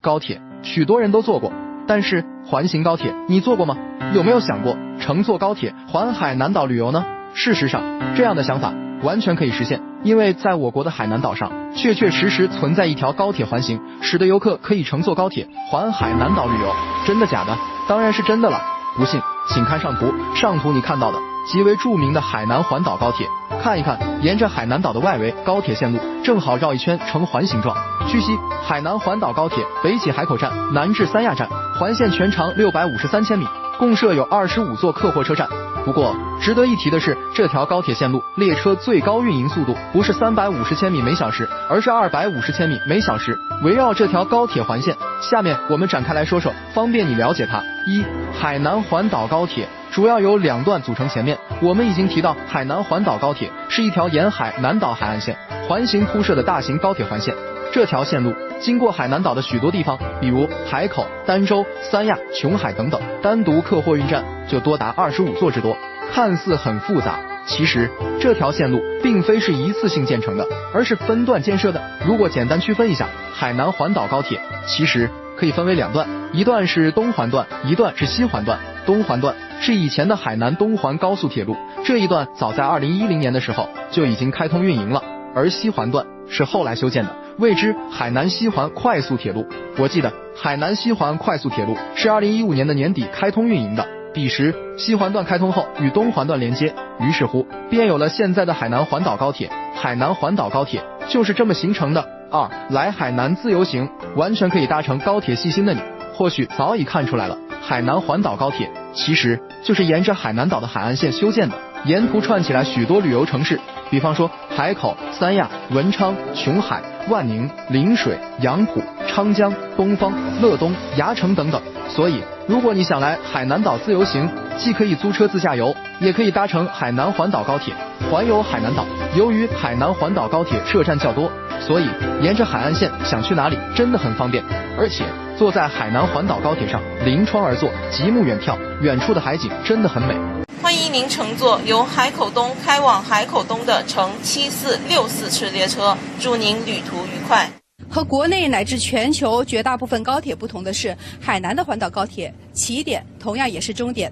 高铁，许多人都坐过，但是环形高铁你坐过吗？有没有想过乘坐高铁环海南岛旅游呢？事实上，这样的想法完全可以实现，因为在我国的海南岛上，确确实实存在一条高铁环形，使得游客可以乘坐高铁环海南岛旅游。真的假的？当然是真的了。不信，请看上图，上图你看到的极为著名的海南环岛高铁，看一看，沿着海南岛的外围高铁线路，正好绕一圈呈环形状。据悉，海南环岛高铁北起海口站，南至三亚站，环线全长653千米，共设有25座客货车站。不过，值得一提的是，这条高铁线路列车最高运营速度不是350千米每小时，而是250千米每小时。围绕这条高铁环线，下面我们展开来说说，方便你了解它。一、海南环岛高铁主要由2段组成。前面我们已经提到，海南环岛高铁是一条沿海南岛海岸线环形铺设的大型高铁环线。这条线路经过海南岛的许多地方，比如海口、儋州、三亚、琼海等等，单独客货运站就多达25座之多。看似很复杂，其实这条线路并非是一次性建成的，而是分段建设的。如果简单区分一下，海南环岛高铁其实可以分为2段，一段是东环段，一段是西环段。东环段是以前的海南东环高速铁路，这一段早在2010年的时候就已经开通运营了，而西环段是后来修建的，谓之海南西环快速铁路。我记得海南西环快速铁路是2015年的年底开通运营的，彼时西环段开通后与东环段连接，于是乎便有了现在的海南环岛高铁。海南环岛高铁就是这么形成的。2、来海南自由行，完全可以搭乘高铁。细心的你或许早已看出来了，海南环岛高铁其实就是沿着海南岛的海岸线修建的，沿途串起来许多旅游城市，比方说海口、三亚、文昌、琼海、万宁、陵水、杨浦、昌江、东方、乐东、芽城等等。所以如果你想来海南岛自由行，既可以租车自驾游，也可以搭乘海南环岛高铁环游海南岛。由于海南环岛高铁设站较多，所以沿着海岸线想去哪里真的很方便。而且坐在海南环岛高铁上，临窗而坐，极目远眺，远处的海景真的很美。欢迎您乘坐由海口东开往海口东的乘7464次列车，祝您旅途愉快。和国内乃至全球绝大部分高铁不同的是，海南的环岛高铁起点同样也是终点。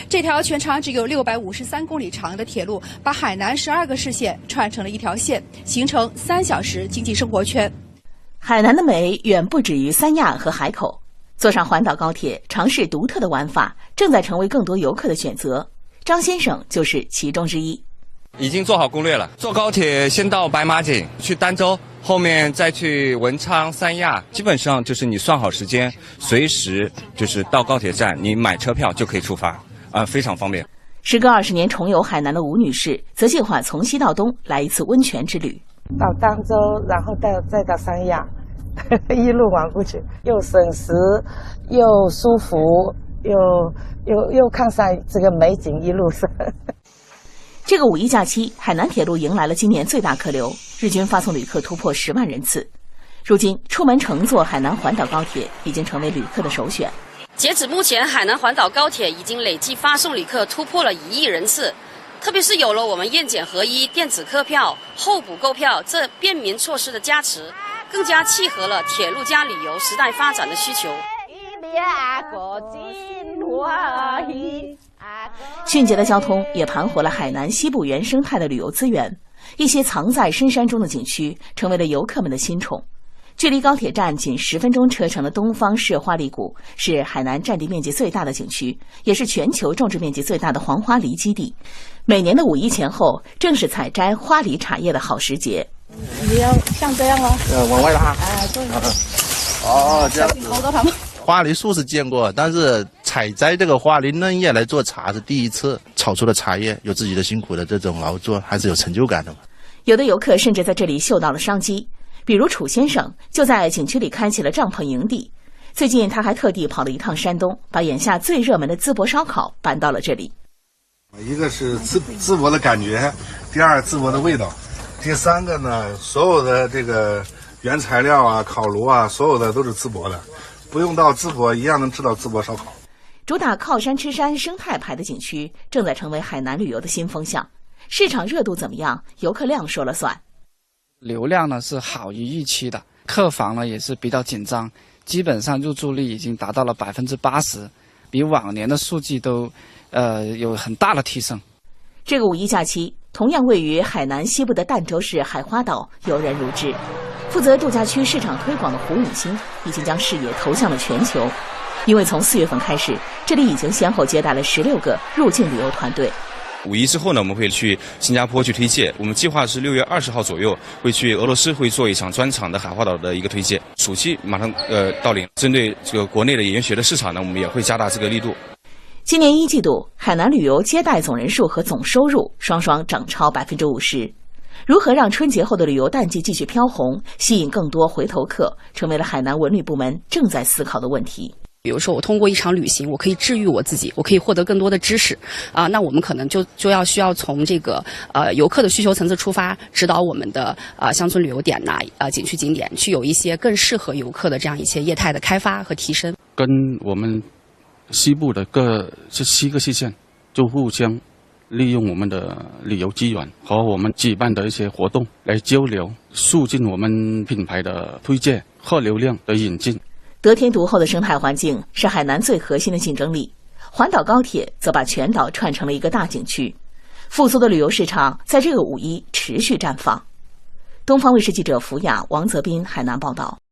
这条全长只有653公里长的铁路，把海南12个市县串成了一条线，形成3小时经济生活圈。海南的美远不止于三亚和海口，坐上环岛高铁，尝试独特的玩法，正在成为更多游客的选择。张先生就是其中之一。已经做好攻略了，坐高铁先到白马井，去儋州，后面再去文昌、三亚，基本上就是你算好时间，随时就是到高铁站，你买车票就可以出发，非常方便。时隔20年重游海南的吴女士，则计划从西到东来一次温泉之旅，到儋州，然后再到三亚，一路玩过去，又省时，又舒服，又看上这个美景，一路上。这个5一假期，海南铁路迎来了今年最大客流，日均发送旅客突破10万人次。如今，出门乘坐海南环岛高铁已经成为旅客的首选。截止目前，海南环岛高铁已经累计发送旅客突破了1亿人次。特别是有了我们验检合一、电子客票、候补购票这便民措施的加持，更加契合了铁路加旅游时代发展的需求。迅捷的交通也盘活了海南西部原生态的旅游资源，一些藏在深山中的景区成为了游客们的新宠。距离高铁站仅10分钟车程的东方式花梨谷是海南占地面积最大的景区，也是全球种植面积最大的黄花梨基地。每年的5一前后，正是采摘花梨茶叶的好时节。你要像这样啊？往外拉。对。哦，这样子。好多它们。花梨树是见过，但是采摘这个花梨嫩叶来做茶是第一次。炒出的茶叶有自己的辛苦的这种劳作，还是有成就感的嘛。有的游客甚至在这里嗅到了商机，比如楚先生就在景区里开启了帐篷营地。最近他还特地跑了一趟山东，把眼下最热门的淄博烧烤搬到了这里。一个是淄博的感觉，第二淄博的味道，第三个呢，所有的这个原材料啊、烤炉啊，所有的都是淄博的，不用到淄博一样能吃到淄博烧烤。主打靠山吃山生态牌的景区正在成为海南旅游的新风向，市场热度怎么样，游客量说了算。流量呢是好于预期的，客房呢也是比较紧张，基本上入住率已经达到了80%，比往年的数据都有很大的提升。这个五一假期，同样位于海南西部的儋州市海花岛游人如织。负责度假区市场推广的胡永新已经将视野投向了全球，因为从4月份开始，这里已经先后接待了16个入境旅游团队。五一之后呢，我们会去新加坡去推介。我们计划是6月20号左右会去俄罗斯，会做一场专场的海花岛的一个推介。暑期马上到临，针对这个国内的研学的市场呢，我们也会加大这个力度。今年1季度，海南旅游接待总人数和总收入双双涨超50%。如何让春节后的旅游淡季继续飘红，吸引更多回头客，成为了海南文旅部门正在思考的问题。比如说，我通过一场旅行，我可以治愈我自己，我可以获得更多的知识那我们可能就需要从这个游客的需求层次出发，指导我们的乡村旅游点景区景点，去有一些更适合游客的这样一些业态的开发和提升。跟我们西部的7个县就互相利用我们的旅游资源和我们举办的一些活动来交流，促进我们品牌的推介、客流量的引进。得天独厚的生态环境是海南最核心的竞争力，环岛高铁则把全岛串成了一个大景区。复苏的旅游市场在这个五一持续绽放。东方卫视记者福雅、王泽斌海南报道。